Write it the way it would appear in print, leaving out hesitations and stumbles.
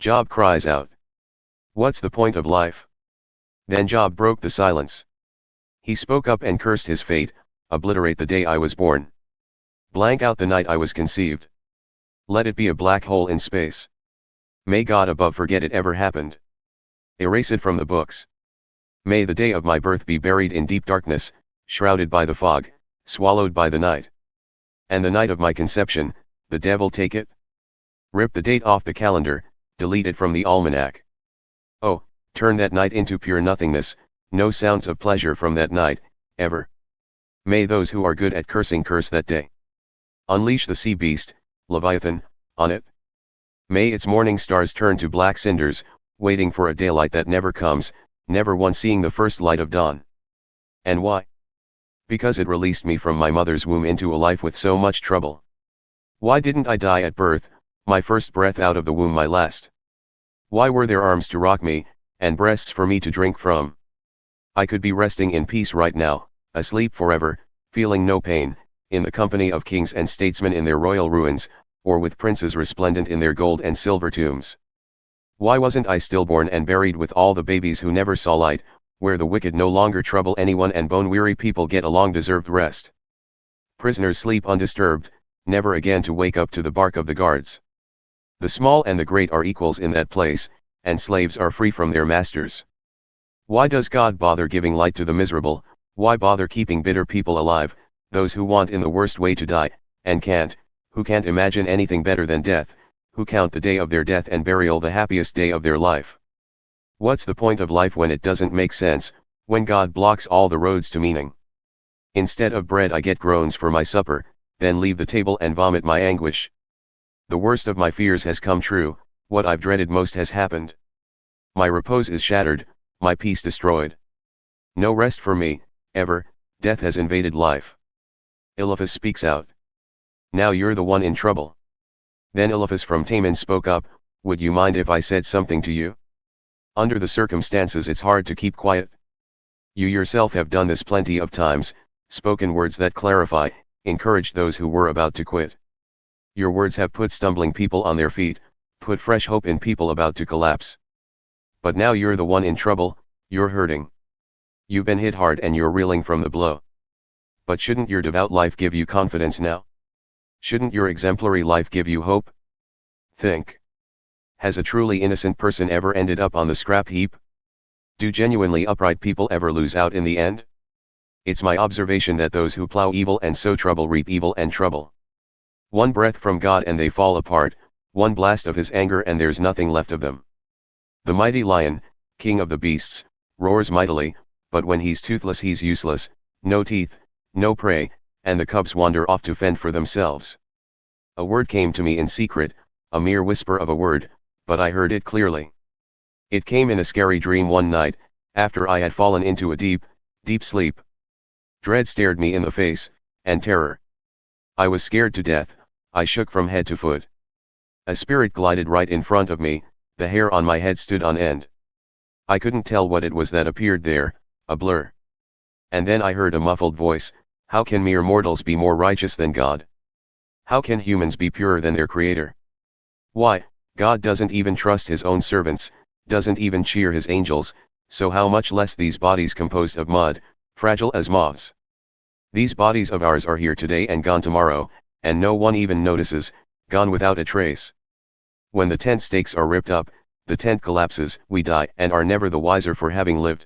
Job cries out. What's the point of life? Then Job broke the silence. He spoke up and cursed his fate. Obliterate the day I was born. Blank out the night I was conceived. Let it be a black hole in space. May God above forget it ever happened. Erase it from the books. May the day of my birth be buried in deep darkness, shrouded by the fog, swallowed by the night. And the night of my conception, the devil take it? Rip the date off the calendar, delete it from the almanac. Oh, turn that night into pure nothingness, no sounds of pleasure from that night, ever. May those who are good at cursing curse that day. Unleash the sea beast, Leviathan, on it. May its morning stars turn to black cinders, waiting for a daylight that never comes, never once seeing the first light of dawn. And why? Because it released me from my mother's womb into a life with so much trouble. Why didn't I die at birth, my first breath out of the womb my last? Why were there arms to rock me, and breasts for me to drink from? I could be resting in peace right now, asleep forever, feeling no pain, in the company of kings and statesmen in their royal ruins, or with princes resplendent in their gold and silver tombs. Why wasn't I stillborn and buried with all the babies who never saw light, where the wicked no longer trouble anyone and bone-weary people get a long-deserved rest? Prisoners sleep undisturbed, never again to wake up to the bark of the guards. The small and the great are equals in that place, and slaves are free from their masters. Why does God bother giving light to the miserable? Why bother keeping bitter people alive, those who want in the worst way to die, and can't, who can't imagine anything better than death, who count the day of their death and burial the happiest day of their life? What's the point of life when it doesn't make sense, when God blocks all the roads to meaning? Instead of bread I get groans for my supper, then leave the table and vomit my anguish. The worst of my fears has come true, what I've dreaded most has happened. My repose is shattered, my peace destroyed. No rest for me, ever, death has invaded life. Eliphaz speaks out. Now you're the one in trouble. Then Eliphaz from Teman spoke up, would you mind if I said something to you? Under the circumstances it's hard to keep quiet. You yourself have done this plenty of times, spoken words that clarify, encouraged those who were about to quit. Your words have put stumbling people on their feet, put fresh hope in people about to collapse. But now you're the one in trouble, you're hurting. You've been hit hard and you're reeling from the blow. But shouldn't your devout life give you confidence now? Shouldn't your exemplary life give you hope? Think. Has a truly innocent person ever ended up on the scrap heap? Do genuinely upright people ever lose out in the end? It's my observation that those who plow evil and sow trouble reap evil and trouble. One breath from God and they fall apart, one blast of his anger and there's nothing left of them. The mighty lion, king of the beasts, roars mightily, but when he's toothless he's useless, no teeth, no prey, and the cubs wander off to fend for themselves. A word came to me in secret, a mere whisper of a word, but I heard it clearly. It came in a scary dream one night, after I had fallen into a deep, deep sleep. Dread stared me in the face, and terror. I was scared to death, I shook from head to foot. A spirit glided right in front of me, the hair on my head stood on end. I couldn't tell what it was that appeared there, a blur. And then I heard a muffled voice, how can mere mortals be more righteous than God? How can humans be purer than their Creator? Why, God doesn't even trust his own servants, doesn't even cheer his angels, so how much less these bodies composed of mud, fragile as moths. These bodies of ours are here today and gone tomorrow, and no one even notices, gone without a trace. When the tent stakes are ripped up, the tent collapses, we die and are never the wiser for having lived.